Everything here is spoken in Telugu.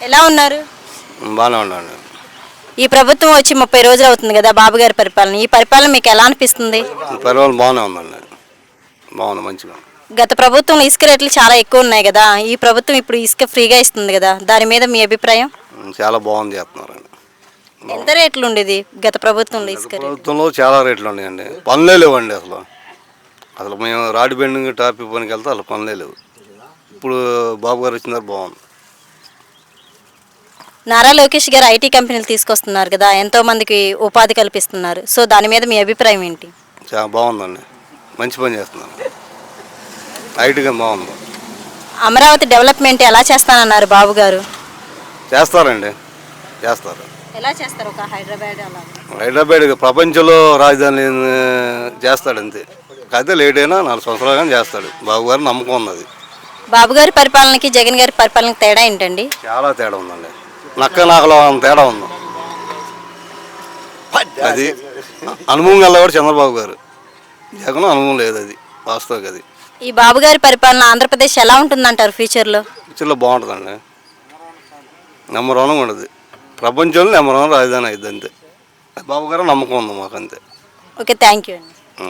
ఎలా ఉన్నారు? బాగానే ఉన్నాను. ఈ ప్రభుత్వం వచ్చి 30 రోజులు అవుతుంది కదా బాబు గారి పరిపాలన. ఈ పరిపాలన మీకు ఎలా అనిపిస్తుంది? పర్వాలేదు, బాగానే ఉందండి. బాగుంది, మంచిగా. గత ప్రభుత్వంలో ఇసుక రేట్లు చాలా ఎక్కువ ఉన్నాయి కదా. ఈ ప్రభుత్వం ఇప్పుడు ఇసుక ఫ్రీగా ఇస్తుంది కదా. దాని మీద మీ అభిప్రాయం? చాలా బాగుంది చేస్తున్నారండి. ఎంత రేట్లు ఉండేది గత ప్రభుత్వంలో ఇసుక రేట్లు? ప్రభుత్వంలో చాలా రేట్లు ఉన్నాయండి. పనులే లేవండి అసలు. అసలు మేము రాడ్ బెండింగ్ టాపి పనికి వెళ్తే అసలు పనులే లేవు. ఇప్పుడు బాబు గారు వచ్చిన బాగుంది. నారా లోకేష్ గారు ఐటీ కంపెనీలు తీసుకొస్తున్నారు కదా, ఎంతో మందికి ఉపాధి కల్పిస్తున్నారు. సో దాని మీద మీ అభిప్రాయం ఏంటి? చాలా బాగుందండి, మంచి పని చేస్తున్నారు. ఐటీగా బాగుంది. అమరావతి డెవలప్మెంట్ ఎలా చేస్తానన్నారు బాబు గారు? చేస్తారండి, చేస్తారు. ఎలా చేస్తారు? ఒక హైదరాబాద్ అలా హైదరాబాద్ ప్రపంచంలో రాజధాని చేస్తాడు అంతే. అయితే లేట్ అయినా 4 సంవత్సరాలు కానీ చేస్తాడు. బాబు గారు నమ్మకం ఉన్నది. బాబు గారి పరిపాలనకి జగన్ గారి పరిపాలనకి తేడా ఏంటండి? చాలా తేడా ఉందండి. నక్క నాకలో తేడా ఉంది. అది అనుభవం గల కూడా చంద్రబాబు గారు. జగన్ అనుభవం లేదు, అది వాస్తవం. అది ఈ బాబు గారి పరిపాలన ఆంధ్రప్రదేశ్ ఎలా ఉంటుందంటారు ఫ్యూచర్లో? ఫ్యూచర్లో బాగుంటుందండి. నెంబర్ 1 ఉండదు. ప్రపంచంలో నెంబర్ 1 రాజధాని అయింది అంతే. బాబు గారు నమ్మకం ఉంది మాకు అంతే. ఓకే, థ్యాంక్ యూ అండి.